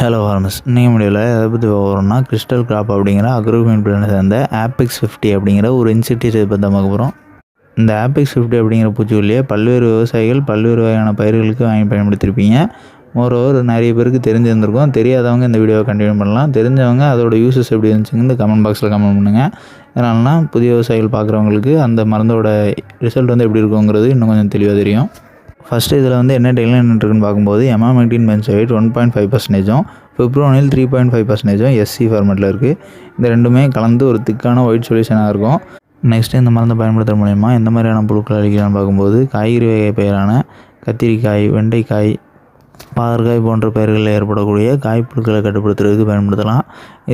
Hello farmers, இன்னைக்கு வீடியோவில் எதை பற்றி போகிறோம்னா கிறிஸ்டல் கிராப் அப்படிங்கிற அக்ரோவின் பிளானை சேர்ந்த ஆப்பெக்ஸ் 50 அப்படிங்கிற ஒரு இன்செக்டிசைட் பற்றி பார்க்க போகிறோம். இந்த ஆப்பெக்ஸ் 50 அப்படிங்கிற பூச்சிக்கொல்லியை பல்வேறு விவசாயிகள் பல்வேறு வகையான பயிர்களுக்கு வாங்கி பயன்படுத்தியிருப்பீங்க. மோரோவர் நிறைய பேருக்கு தெரிஞ்சிருந்திருக்கும். தெரியாதவங்க இந்த வீடியோவை கண்டினியூ பண்ணலாம். தெரிஞ்சவங்க அதோட யூசஸ் எப்படி இருந்துச்சுங்க இந்த கமெண்ட் பாக்ஸில் கமெண்ட் பண்ணுங்கள். அதனாலனா புதிய விவசாயிகள் பார்க்குறவங்களுக்கு அந்த மருந்தோட ரிசல்ட் வந்து எப்படி இருக்குங்கிறது இன்னும் கொஞ்சம் தெளிவாக தெரியும். ஃபஸ்ட்டு இதில் வந்து என்ன டெக்லைன் இருக்குன்னு பார்க்கும்போது எமாமெக்டின் பென்சோயேட் 1.5%, ஃபிப்ரோனில் 3.5% SC ஃபார்மேட்டில் இருக்குது. இந்த ரெண்டுமே கலந்து ஒரு திக்கான ஒயிட் சொல்யூஷனாக இருக்கும். நெக்ஸ்ட்டு இந்த மருந்தை பயன்படுத்துகிற மூலயமா எந்த மாதிரியான புழுக்கள் அழிக்கலாம்னு பார்க்கும்போது காய்கறி வகை பயிரான கத்திரிக்காய், வெண்டைக்காய், பாகற்காய் போன்ற பயிர்களில் ஏற்படக்கூடிய காய்ப்புழுக்களை கட்டுப்படுத்துறதுக்கு பயன்படுத்தலாம்.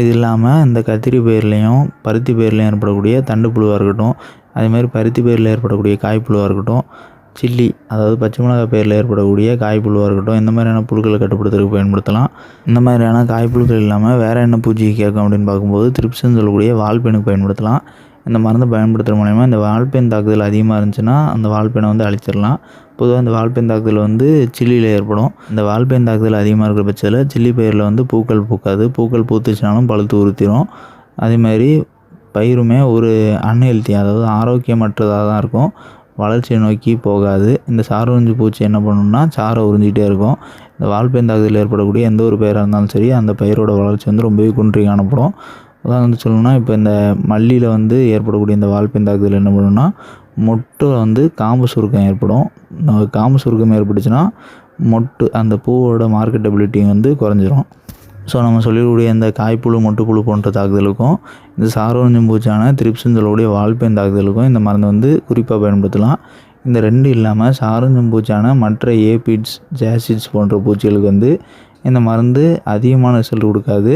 இது இல்லாமல் இந்த கத்திரி பயிர்லேயும் பருத்தி பயிர்லேயும் ஏற்படக்கூடிய தண்டு புழுவாக இருக்கட்டும், அதேமாதிரி பருத்தி பயிரில் ஏற்படக்கூடிய காய்ப்புழுவாக இருக்கட்டும், சில்லி அதாவது பச்சை மிளகாய் பயிரில் ஏற்படக்கூடிய காய்ப்புழுவாக இருக்கட்டும், இந்த மாதிரியான புழுக்களை கட்டுப்படுத்துறதுக்கு பயன்படுத்தலாம். இந்த மாதிரியான காய்ப்புழுக்கள் இல்லாமல் வேறு என்ன பூச்சிக்கு கேட்கும் அப்படின்னு பார்க்கும்போது த்ரிப்ஸ்ன்னு சொல்லக்கூடிய வால்பெனுக்கு பயன்படுத்தலாம். இந்த மருந்தை பயன்படுத்துகிற மூலயமா இந்த வால்பென் தாக்குதல் அதிகமாக இருந்துச்சுன்னா அந்த வால்பெனை வந்து அழிச்சிடலாம். பொதுவாக இந்த வால்பென் தாக்குதல் வந்து சில்லியில் ஏற்படும். இந்த வால்பென் தாக்குதல் அதிகமாக இருக்கிற பட்சத்தில் சில்லி பயிரில் வந்து பூக்கள் பூக்காது. பூக்கள் பூத்துச்சுனாலும் பழுத்து உறுத்திடும். அதேமாதிரி பயிருமே ஒரு அன்ஹெல்த்தி அதாவது ஆரோக்கியமற்றதாக தான் இருக்கும். வளர்ச்சியை நோக்கி போகாது. இந்த சாறு உறிஞ்சி பூச்சி என்ன பண்ணணும்னா சாரை உறிஞ்சிக்கிட்டே இருக்கும். இந்த வால்பென் தாக்குதல் ஏற்படக்கூடிய எந்த ஒரு பயிராக இருந்தாலும் சரி அந்த பயிரோட வளர்ச்சி வந்து ரொம்பவே குன்றி காணப்படும். அதான் வந்து சொல்லணும்னா இப்போ இந்த மல்லியில் வந்து ஏற்படக்கூடிய இந்த வால்பென் தாக்குதல் என்ன பண்ணணும்னா மொட்டு வந்து காம்பு சுருக்கம் ஏற்படும். காம்பு சுருக்கம் ஏற்பட்டுச்சுன்னா மொட்டு அந்த பூவோட மார்க்கெட்டபிலிட்டி வந்து குறைஞ்சிரும். ஸோ நம்ம சொல்லக்கூடிய இந்த காய்ப்புழு மொட்டுப்புழு போன்ற தாக்குதலுக்கும் இந்த சாரோஞ்சும் பூச்சான த்ரிப்ஸ்ன்னு சொல்லக்கூடிய வால்பென் தாக்குதலுக்கும் இந்த மருந்து வந்து குறிப்பாக பயன்படுத்தலாம். இந்த ரெண்டு இல்லாமல் சாரோஞ்சும் பூச்சான மற்ற ஏபிட்ஸ், ஜாசிட்ஸ் போன்ற பூச்சிகளுக்கு வந்து இந்த மருந்து அதிகமான ரிசல்ட் கொடுக்காது.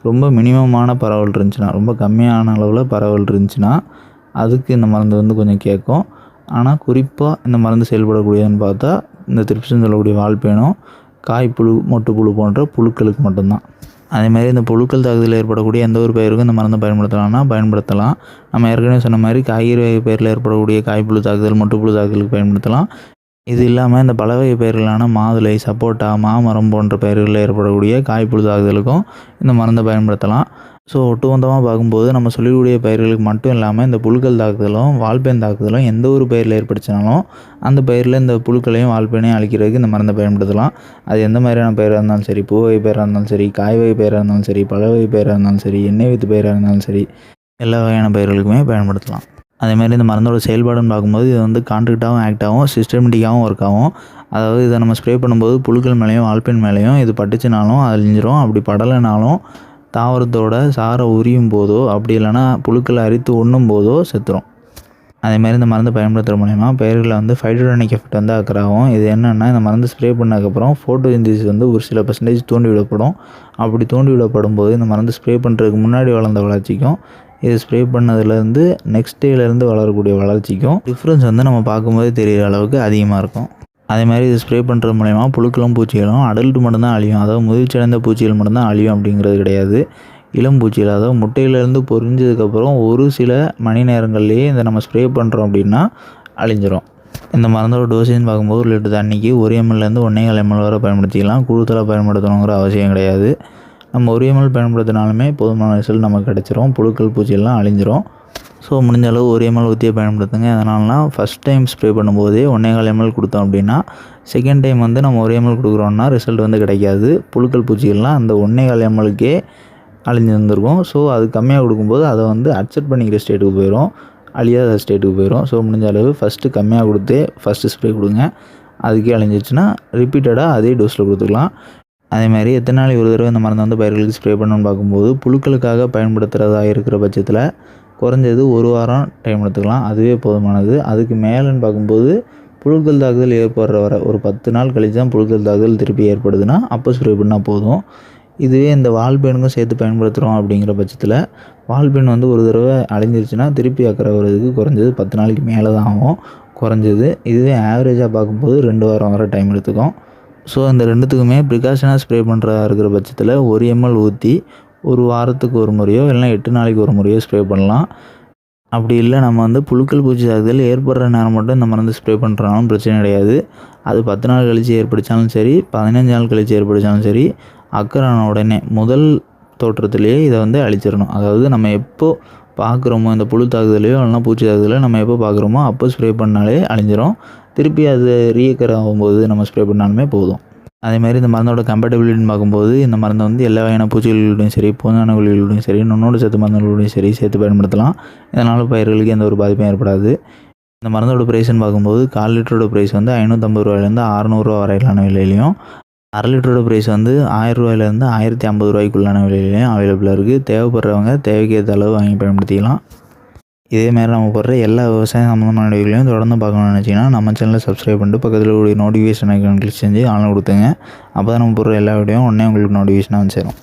ரொம்ப மினிமமான பரவல் இருந்துச்சுன்னா, ரொம்ப கம்மியான அளவில் பரவல் இருந்துச்சுன்னா அதுக்கு இந்த மருந்து வந்து கொஞ்சம் கேட்கும். ஆனால் குறிப்பாக இந்த மருந்து செயல்படக்கூடியதுன்னு பார்த்தா இந்த த்ரிப்ஸ்ன்னு சொல்லக்கூடிய வால்பெனும் காய்ப்புழு மொட்டுப்புழு போன்ற புழுக்களுக்கு மட்டும்தான். அதேமாதிரி இந்த புழுக்கள் தாக்குதல் ஏற்படக்கூடிய எந்த ஒரு பயிருக்கும் இந்த மருந்தை பயன்படுத்தலாம். நம்ம ஏற்கனவே சொன்ன மாதிரி காய்கறி வகை பயிரில் ஏற்படக்கூடிய காய்ப்புழு தாக்குதல், மொட்டுப்புழு தாக்குதலுக்கு பயன்படுத்தலாம். இது இல்லாமல் இந்த பல வகை பயிர்களான மாதுளை, சப்போட்டா, மாமரம் போன்ற பயிர்களில் ஏற்படக்கூடிய காய்ப்புழு தாக்குதலுக்கும் இந்த மருந்தை பயன்படுத்தலாம். ஸோ ஒட்டுமொத்தமாக பார்க்கும்போது நம்ம சொல்லக்கூடிய பயிர்களுக்கு மட்டும் இல்லாமல் இந்த புழுக்கள் தாக்குதலும் வால்பென் தாக்குதலும் எந்த ஒரு பயிரில் ஏற்படுத்தினாலும் அந்த பயிரில் இந்த புழுக்களையும் வால்பெனையும் அழிக்கிறதுக்கு இந்த மருந்தை பயன்படுத்தலாம். அது எந்த மாதிரியான பயிராக இருந்தாலும் சரி, பூ வகை பயிராக இருந்தாலும் சரி, காய் வகை பயிராக இருந்தாலும் சரி, பழ வகை பயிராக இருந்தாலும் சரி, எண்ணெய் வித்து பயிராக இருந்தாலும் சரி, எல்லா வகையான பயிர்களுக்குமே பயன்படுத்தலாம். அதேமாதிரி இந்த மருந்தோட செயல்பாடுன்னு பார்க்கும்போது இது வந்து கான்ட்ராக்டாகவும் ஆக்டாகவும் சிஸ்டமேட்டிக்காகவும் ஒர்க் ஆகும். அதாவது இதை நம்ம ஸ்ப்ரே பண்ணும்போது புழுக்கள் மேலேயும் வால்பென் மேலேயும் இது பட்டுச்சுனாலும் அழிஞ்சிரும். அப்படி படலைனாலும் தாவரத்தோட சாரை உரியும் போதோ அப்படி இல்லைனா புழுக்களை அரித்து உண்ணும் போதோ செத்துரும். அதேமாதிரி இந்த மருந்து பயன்படுத்துகிற மூலயமா பயிர்களில் வந்து ஃபைட்டோடெனிக் எஃபெக்ட் வந்து அக்கறாகும். இது என்னென்னா இந்த மருந்து ஸ்ப்ரே பண்ணதுக்கப்புறம் ஃபோட்டோசிந்தசிஸ் வந்து ஒரு சில % தூண்டி விடப்படும். அப்படி தூண்டி விடப்படும் போது இந்த மருந்து ஸ்ப்ரே பண்ணுறதுக்கு முன்னாடி வளர்ந்த வளர்ச்சிக்கும் இது ஸ்ப்ரே பண்ணதுலேருந்து நெக்ஸ்ட் டேலேருந்து வளரக்கூடிய வளர்ச்சிக்கும் டிஃப்ரென்ஸ் வந்து நம்ம பார்க்கும்போது தெரிகிற அளவுக்கு அதிகமாக இருக்கும். அதேமாதிரி இது ஸ்ப்ரே பண்ணுறது மூலயமா புழுக்களும் பூச்சிகளும் அடல்ட் மட்டும்தான் அழியும். அதாவது முதிர்ச்சியடைந்த பூச்சிகள் மட்டும்தான் அழியும் அப்படிங்கிறது கிடையாது. இளம் பூச்சிகள் அதாவது முட்டையிலேருந்து பொரிஞ்சதுக்கப்புறம் ஒரு சில மணி நேரங்கள்லேயே இந்த நம்ம ஸ்ப்ரே பண்ணுறோம் அப்படின்னா அழிஞ்சிரும். இந்த மருந்தோட டோசேஜ்னு பார்க்கும்போது 1 லிட்டர் தண்ணிக்கு 1 ml-லேருந்து 1.25 ml வரை பயன்படுத்திக்கலாம். கூடுதலாக பயன்படுத்தணுங்கிற அவசியம் கிடையாது. நம்ம 1 ml பயன்படுத்தினாலுமே போதுமான ரிசல்ட் நமக்கு கிடச்சிரும். புழுக்கள் பூச்சிகள்லாம் அழிஞ்சிரும். ஸோ முடிஞ்ச அளவு 1 ml ஊற்றியே பயன்படுத்துங்க. அதனாலலாம் ஃபஸ்ட் டைம் ஸ்ப்ரே பண்ணும்போதே 1.25 ml கொடுத்தோம் அப்படின்னா செகண்ட் டைம் வந்து நம்ம 1 ml கொடுக்குறோன்னா ரிசல்ட் வந்து கிடைக்காது. புழுக்கள் பூச்சிகள்லாம் அந்த 1.25 ml-க்கே அழிஞ்சு வந்துருக்கும். ஸோ அது கம்மியாக கொடுக்கும்போது அதை வந்து அக்செப்ட் பண்ணிக்கிற ஸ்டேட்டுக்கு போயிடும், அழியாத ஸ்டேட்டுக்கு போயிடும். ஸோ முடிஞ்ச அளவு ஃபஸ்ட்டு கம்மியாக கொடுத்தே ஃபஸ்ட்டு ஸ்ப்ரே கொடுங்க. அதுக்கே அழிஞ்சிருச்சுன்னா ரிப்பீட்டடாக அதே டோஸில் கொடுத்துக்கலாம். அதேமாதிரி எத்தனை நாளைக்கு ஒரு தடவை இந்த மருந்தை வந்து பயிர்களுக்கு ஸ்ப்ரே பண்ணணும்னு பார்க்கும்போது புழுக்களுக்காக பயன்படுத்துகிறதா இருக்கிற பட்சத்தில் குறைஞ்சது 1 வாரம் டைம் எடுத்துக்கலாம். அதுவே போதுமானது. அதுக்கு மேலேன்னு பார்க்கும்போது புழுக்கள் தாக்குதல் ஏற்படுற வரை ஒரு 10 நாள் கழிச்சு தான் புழுக்கள் தாக்குதல் திருப்பி ஏற்படுதுன்னா அப்போ ஸ்ப்ரே பண்ணால் போதும். இதுவே இந்த வால்பெனுக்கும் சேர்த்து பயன்படுத்துகிறோம் அப்படிங்கிற பட்சத்தில் வால்பென் வந்து ஒரு தடவை அழிஞ்சிருச்சுன்னா திருப்பி அக்கறை வர்றதுக்கு குறைஞ்சது 10 நாளைக்கு மேலே தான் ஆகும் குறைஞ்சது. இதுவே ஆவரேஜாக பார்க்கும்போது 2 வாரம் வரை டைம் எடுத்துக்கும். ஸோ இந்த ரெண்டுத்துக்குமே ப்ரிகாஷனாக ஸ்ப்ரே பண்ணுறதா இருக்கிற பட்சத்தில் 1 ml ஊற்றி ஒரு வாரத்துக்கு ஒரு முறையோ இல்லைனா 8 நாளைக்கு ஒரு முறையோ ஸ்ப்ரே பண்ணலாம். அப்படி இல்லை நம்ம வந்து புழுக்கள் பூச்சி தாக்குதல் ஏற்படுற நேரம் மட்டும் இந்த மருந்து ஸ்ப்ரே பண்ணுறனாலும் பிரச்சனை கிடையாது. அது 10 நாள் கழித்து ஏற்படுத்தாலும் சரி, 15 நாள் கழித்து ஏற்படுத்தாலும் சரி, அக்கறான உடனே முதல் தோற்றத்திலேயே இதை வந்து அழிச்சிடணும். அதாவது நம்ம எப்போ பார்க்குறோமோ இந்த புழு தாக்குதலையோ இல்லைனா பூச்சி தாக்குதலையோ நம்ம எப்போ பார்க்குறோமோ அப்போ ஸ்ப்ரே பண்ணாலே அழிஞ்சிரும். திருப்பி அது ரீஅக்கர் ஆகும்போது நம்ம ஸ்ப்ரே பண்ணாலுமே போதும். அதேமாதிரி இந்த மருந்தோட கம்பேட்டபிலிட்டின்னு பார்க்கும்போது இந்த மருந்தை வந்து எல்லா வகையான பூச்சிகளோடையும் சரி, பூஞ்சான கொல்லிகளோடையும் சரி, நுண்ணோடு சத்து மருந்துகளோடையும் சரி சேர்த்து பயன்படுத்தலாம். இதனால் பயிர்களுக்கு எந்த ஒரு பாதிப்பும் ஏற்படாது. இந்த மருந்தோட ப்ரைஸ்ன்னு பார்க்கும்போது 1/4 லிட்டரோட ப்ரைஸ் வந்து ரூ. 550 600 வரையிலான விலையிலையும், 1/2 லிட்டரோட ப்ரைஸ் வந்து ரூ. 1000 ரூ. 1050 விலையிலையும் அவைலபிளாக இருக்குது. தேவைப்படுறவங்க தேவைக்கு ஏற்ற அளவு வாங்கி பயன்படுத்திக்கலாம். இதேமாதிரி நம்ம போடுற எல்லா விவசாயம் சம்மந்தமான வீடியோக்களையும் தொடர்ந்து பார்க்கணும்னு நினச்சிங்கன்னா நம்ம சேனலை சப்ஸ்கிரைப் பண்ணிட்டு பக்கத்தில் ஒரு நோட்டிஃபிகேஷன் ஐக்கான் கிளிக் செஞ்சு ஆன்லைன் கொடுத்துங்க. அப்போ தான் நம்ம போடுற எல்லா வீடியோவும் உடனே உங்களுக்கு நோட்டிஃபிகேஷனாக வந்து சேரும்.